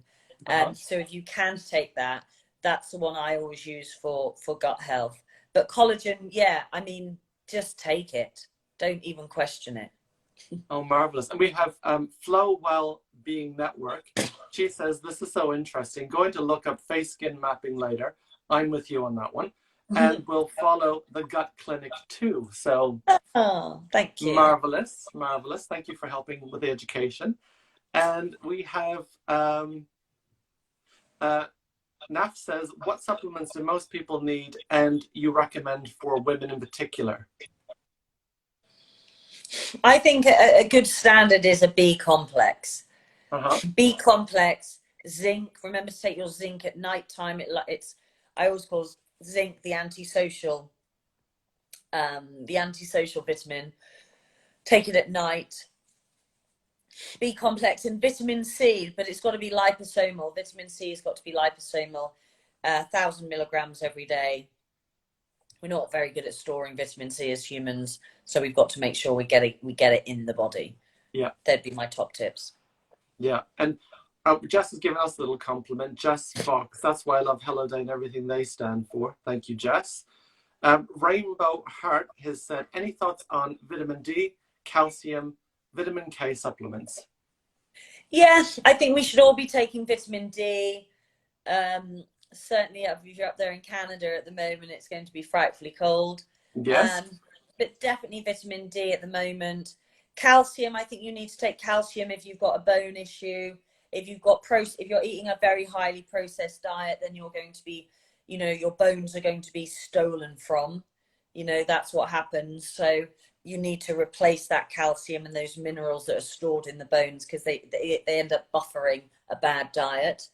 So if you can take that, that's the one I always use for gut health. But collagen, yeah, I mean, just take it. Don't even question it. Oh, marvelous. And we have Flow Well-Being Network. She says, this is so interesting. Going to look up face skin mapping later. I'm with you on that one. And we'll follow the gut clinic too. So thank you. Marvelous. Thank you for helping with the education. And we have Naf says, what supplements do most people need and you recommend for women in particular? I think a good standard is a B complex. B complex, zinc. Remember to take your zinc at night time. I always call zinc the antisocial vitamin. Take it at night. B complex and vitamin C, but it's got to be liposomal. Vitamin C has got to be liposomal, 1,000 milligrams every day. We're not very good at storing vitamin C as humans, so we've got to make sure we get it in the body. Yeah, that'd be my top tips. Yeah, and Jess has given us a little compliment. Jess Fox, that's why I love Hello Day and everything they stand for. Thank you, Jess. Rainbow Heart has said, any thoughts on vitamin D, calcium, vitamin K supplements? Yes, I think we should all be taking vitamin D. Certainly, if you're up there in Canada at the moment, it's going to be frightfully cold. Yes. But definitely vitamin D at the moment. Calcium, I think you need to take calcium if you've got a bone issue. If you're eating a very highly processed diet, then you're going to be, your bones are going to be stolen from. That's what happens. So you need to replace that calcium and those minerals that are stored in the bones because they end up buffering a bad diet.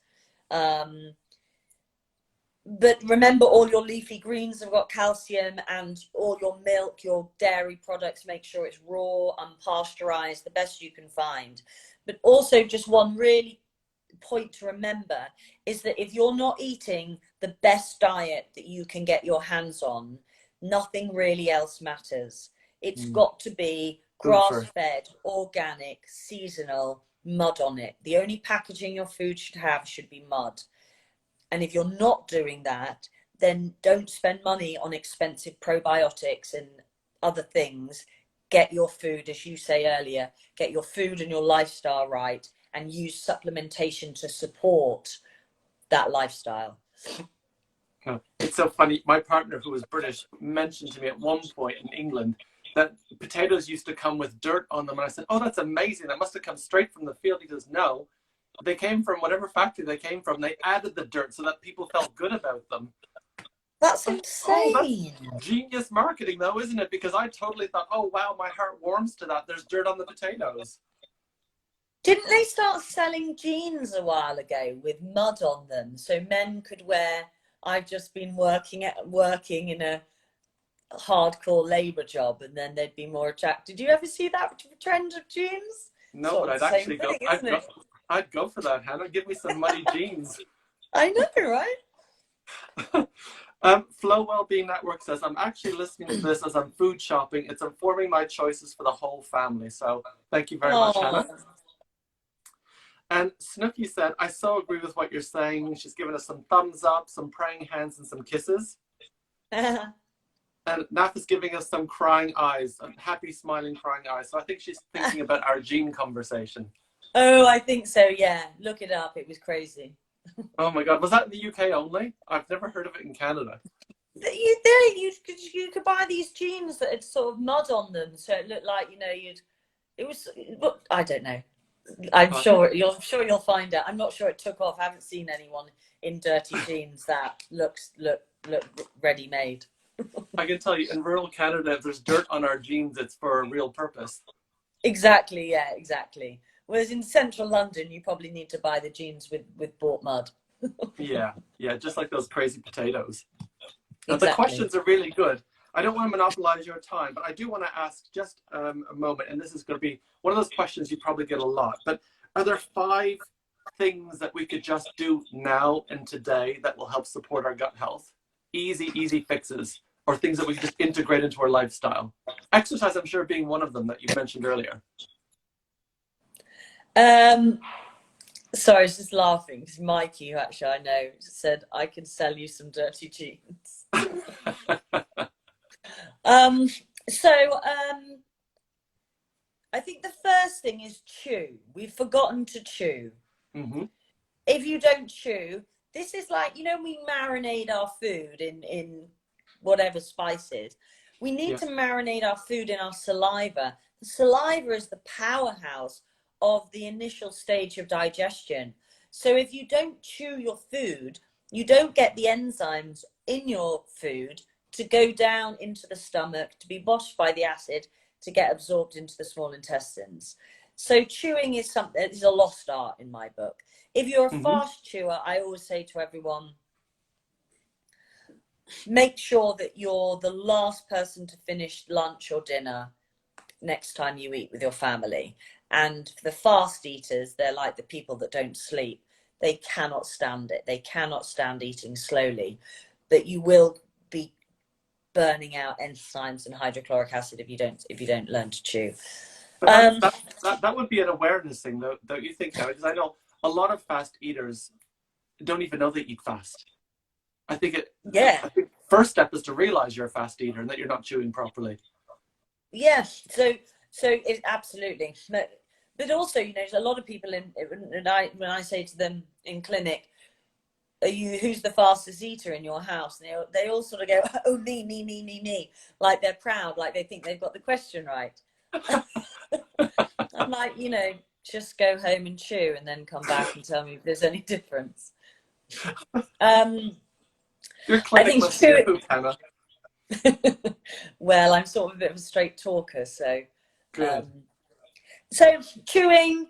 But remember, all your leafy greens have got calcium, and all your milk, your dairy products, make sure it's raw, unpasteurized, the best you can find. But also, just one really point to remember is that if you're not eating the best diet that you can get your hands on, nothing really else matters. It's got to be grass-fed, organic, seasonal, mud on it. The only packaging your food should be mud. And if you're not doing that, then don't spend money on expensive probiotics and other things. Get your food, as you say earlier, get your food and your lifestyle right, and use supplementation to support that lifestyle. It's so funny. My partner, who was British, mentioned to me at one point in England that potatoes used to come with dirt on them. And I said, oh, that's amazing. That must have come straight from the field. He goes, no. They came from whatever factory they came from. They added the dirt so that people felt good about them. That's insane. That's genius marketing, though, isn't it? Because I totally thought, oh, wow, my heart warms to that. There's dirt on the potatoes. Didn't they start selling jeans a while ago with mud on them so men could wear? I've just been working in a hardcore labor job, and then they'd be more attracted. Did you ever see that trend of jeans? No, but I'd actually go. I'd go for that, Hannah. Give me some muddy jeans. I know, right? Flow Wellbeing Network says, I'm actually listening to this as I'm food shopping. It's informing my choices for the whole family. So thank you very much, Hannah. And Snooky said, I so agree with what you're saying. She's given us some thumbs up, some praying hands, and some kisses. And Naf is giving us some crying eyes, happy, smiling, crying eyes. So I think she's thinking about our gene conversation. Oh, I think so, yeah. Look it up. It was crazy. Oh, my God. Was that in the UK only? I've never heard of it in Canada. You could buy these jeans that had sort of mud on them. So it looked like, I don't know. I'm sure you'll find out. I'm not sure it took off. I haven't seen anyone in dirty jeans that look ready-made. I can tell you, in rural Canada, if there's dirt on our jeans, it's for a real purpose. Exactly, yeah, exactly. Whereas in central London, you probably need to buy the jeans with bought mud. Yeah, yeah, just like those crazy potatoes. Now, the Exactly. questions are really good. I don't want to monopolize your time, but I do want to ask just a moment, and this is going to be one of those questions you probably get a lot. But are there 5 things that we could just do now and today that will help support our gut health? Easy, easy fixes, or things that we could just integrate into our lifestyle. Exercise, I'm sure, being one of them that you mentioned earlier. Um, sorry, I was just laughing because Mikey, who actually I know, said I can sell you some dirty jeans. Um, so I think the first thing is chew. We've forgotten to chew. Mm-hmm. If you don't chew, this is like, you know, we marinate our food in whatever spices. We need Yeah. to marinate our food in our saliva. The saliva is the powerhouse of the initial stage of digestion. So if you don't chew your food, you don't get the enzymes in your food to go down into the stomach, to be washed by the acid, to get absorbed into the small intestines. So chewing is something that is a lost art in my book. If you're a Mm-hmm. fast chewer, I always say to everyone, make sure that you're the last person to finish lunch or dinner next time you eat with your family. And for the fast eaters, they're like the people that don't sleep. They cannot stand it. They cannot stand eating slowly. That you will be burning out enzymes and hydrochloric acid if you don't learn to chew. But Um, that would be an awareness thing, though, don't you think, Hannah? Because I know a lot of fast eaters don't even know they eat fast. I think yeah, I think first step is to realize you're a fast eater and that you're not chewing properly. yeah. So it absolutely. But also, you know, a lot of people when I say to them in clinic, who's the fastest eater in your house? And they all sort of go, oh, me, like they're proud, like they think they've got the question right. I'm like, you know, just go home and chew and then come back and tell me if there's any difference. Um, Your I clinic think must be a hoot, Hannah. well, I'm sort of a bit of a straight talker, so Good. so chewing,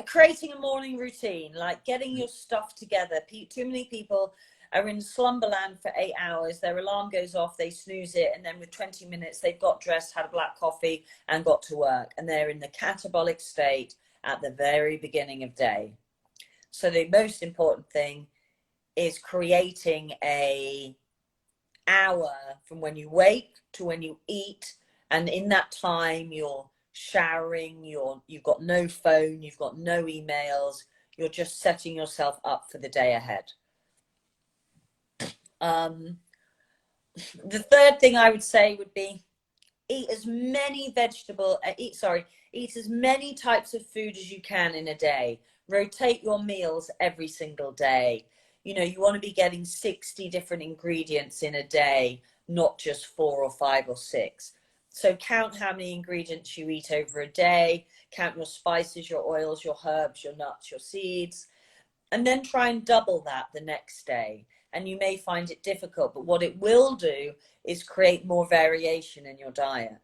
creating a morning routine, like getting your stuff together. Too many people are in slumberland for 8 hours. Their alarm goes off, they snooze it, and then with 20 minutes, they've got dressed, had a black coffee, and got to work. And they're in the catabolic state at the very beginning of day. So the most important thing is creating a hour from when you wake to when you eat, and in that time you're showering, you've got no phone, you've got no emails, you're just setting yourself up for the day ahead. The third thing I would say would be eat as many eat as many types of food as you can in a day. Rotate your meals every single day. You know, you want to be getting 60 different ingredients in a day, not just 4 or 5 or 6. So count how many ingredients you eat over a day, count your spices, your oils, your herbs, your nuts, your seeds, and then try and double that the next day. And you may find it difficult, but what it will do is create more variation in your diet.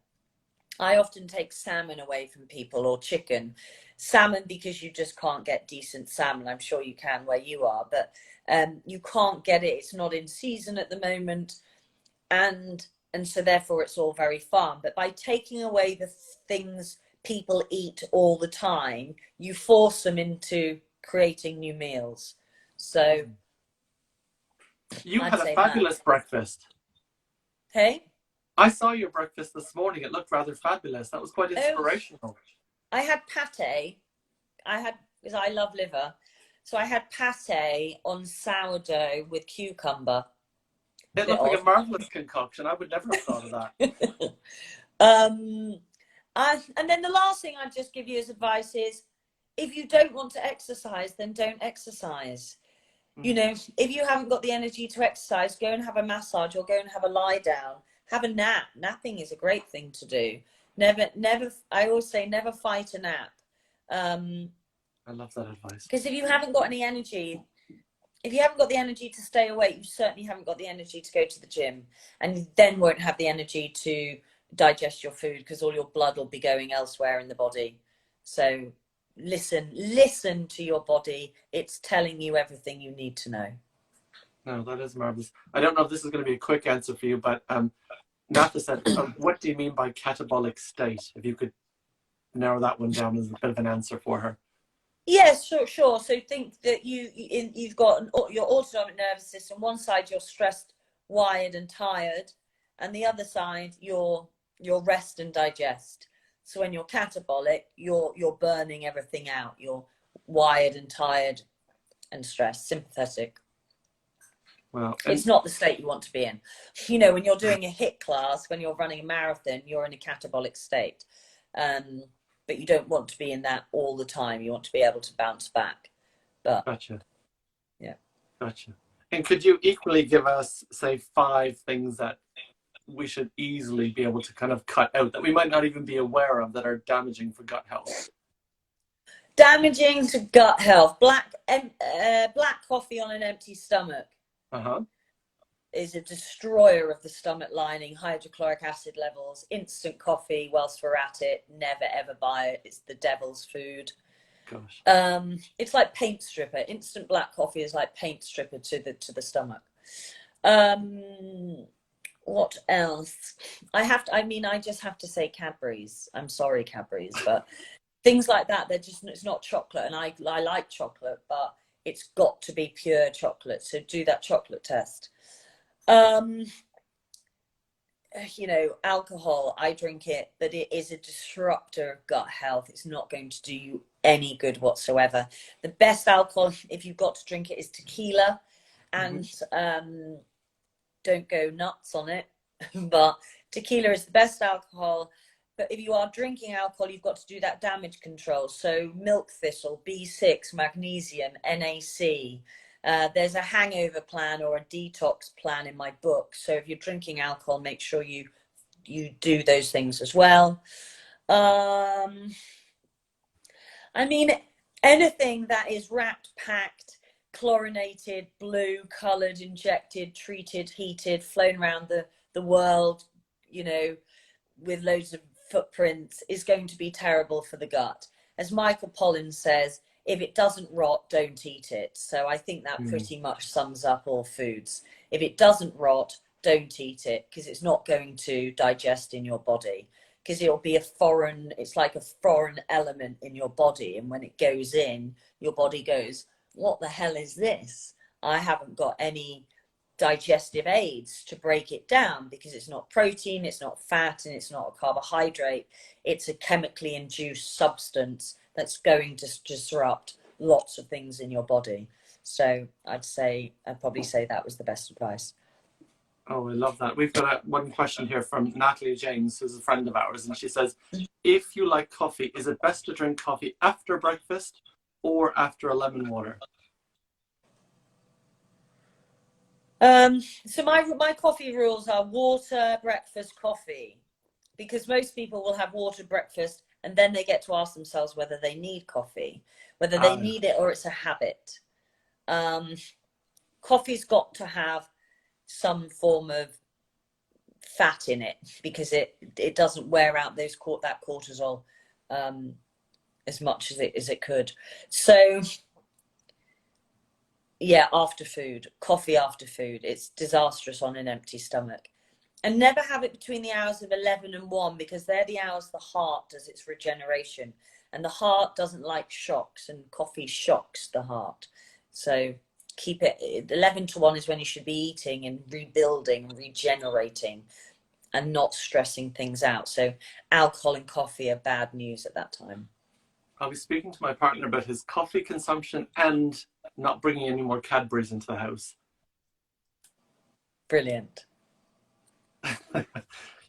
I often take salmon away from people, or chicken. Salmon, because you just can't get decent salmon. I'm sure you can where you are, but you can't get it. It's not in season at the moment. And so therefore it's all very farm. But by taking away the things people eat all the time, you force them into creating new meals. So You I'd had a say that. fabulous breakfast. Hey? I saw your breakfast this morning. It looked rather fabulous. That was quite Oh, inspirational. I had pate. Because I love liver. So I had pate on sourdough with cucumber. It Bit looked like a odd. marvelous concoction. I would never have thought of that. um, and then the last thing I'd just give you as advice is, if you don't want to exercise, then don't exercise. You know, if you haven't got the energy to exercise, go and have a massage or go and have a lie down. Have a nap. Napping is a great thing to do. Never. I always say never fight a nap. I love that advice. Because if you haven't got any energy, if you haven't got the energy to stay awake, you certainly haven't got the energy to go to the gym, and you then won't have the energy to digest your food because all your blood will be going elsewhere in the body. So listen to your body. It's telling you everything you need to know. No, that is marvelous. I don't know if this is going to be a quick answer for you, but Natha said, what do you mean by catabolic state? If you could narrow that one down as a bit of an answer for her. Yes, sure. So think that you've got your autonomic nervous system. One side you're stressed, wired, and tired, and the other side you're rest and digest. So when you're catabolic, you're burning everything out. You're wired and tired and stressed, sympathetic. Well, it's not the state you want to be in. You know, when you're doing a HIIT class, when you're running a marathon, you're in a catabolic state. But you don't want to be in that all the time. You want to be able to bounce back. But gotcha. Yeah. Gotcha. And could you equally give us, say, 5 things that we should easily be able to kind of cut out that we might not even be aware of that are damaging for gut health? Damaging to gut health. Black coffee on an empty stomach is a destroyer of the stomach lining. Hydrochloric acid levels. Instant coffee, whilst we're at it, never ever buy it. It's the devil's food. Gosh. It's like paint stripper. Instant black coffee is like paint stripper to the stomach. What else? I just have to say Cadbury's. I'm sorry, Cadbury's, but things like that, it's not chocolate, and I like chocolate, but it's got to be pure chocolate. So do that chocolate test. You know, alcohol, I drink it, but it is a disruptor of gut health. It's not going to do you any good whatsoever. The best alcohol, if you've got to drink it, is tequila, and don't go nuts on it, but tequila is the best alcohol. But if you are drinking alcohol, you've got to do that damage control. So milk thistle, B6, magnesium, NAC. There's a hangover plan or a detox plan in my book. So if you're drinking alcohol, make sure you do those things as well. I mean, anything that is wrapped, packed, chlorinated, blue, coloured, injected, treated, heated, flown around the world, you know, with loads of footprints, is going to be terrible for the gut. As Michael Pollan says, if it doesn't rot, don't eat it. So I think that pretty much sums up all foods. If it doesn't rot, don't eat it, because it's not going to digest in your body, because it'll be it's like a foreign element in your body. And when it goes in, your body goes, what the hell is this? I haven't got any digestive aids to break it down, because it's not protein, it's not fat, and it's not a carbohydrate. It's a chemically induced substance that's going to disrupt lots of things in your body. So I'd probably say that was the best advice. Oh, I love that. We've got one question here from Natalie James, who's a friend of ours, and she says, if you like coffee, is it best to drink coffee after breakfast or after a lemon water? So my coffee rules are water, breakfast, coffee, because most people will have water, breakfast, and then they get to ask themselves whether they need coffee, whether they need it or it's a habit. Coffee's got to have some form of fat in it, because it doesn't wear out that cortisol as much as it could. So yeah, after food, coffee after food. It's disastrous on an empty stomach. And never have it between the hours of 11 and 1, because they're the hours the heart does its regeneration. And the heart doesn't like shocks, and coffee shocks the heart. So keep it 11 to 1 is when you should be eating and rebuilding, regenerating, and not stressing things out. So alcohol and coffee are bad news at that time. I'll be speaking to my partner about his coffee consumption and not bringing any more Cadbury's into the house. Brilliant.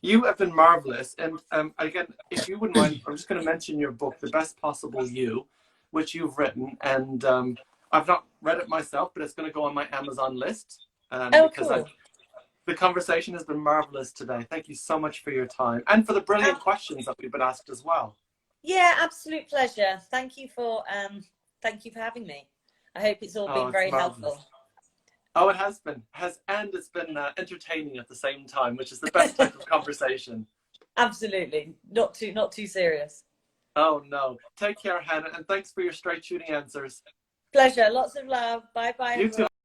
You have been marvelous. And again, if you wouldn't mind, I'm just going to mention your book, The Best Possible You, which you've written. And I've not read it myself, but it's going to go on my Amazon list. Cool. The conversation has been marvelous today. Thank you so much for your time and for the brilliant questions that we've been asked as well. Yeah, absolute pleasure. Thank you for having me. I hope it's all been very helpful. Oh, it has been. And it's been entertaining at the same time, which is the best type of conversation. Absolutely. Not too serious. Oh no. Take care, Hannah, and thanks for your straight shooting answers. Pleasure. Lots of love. Bye bye, You too. everyone.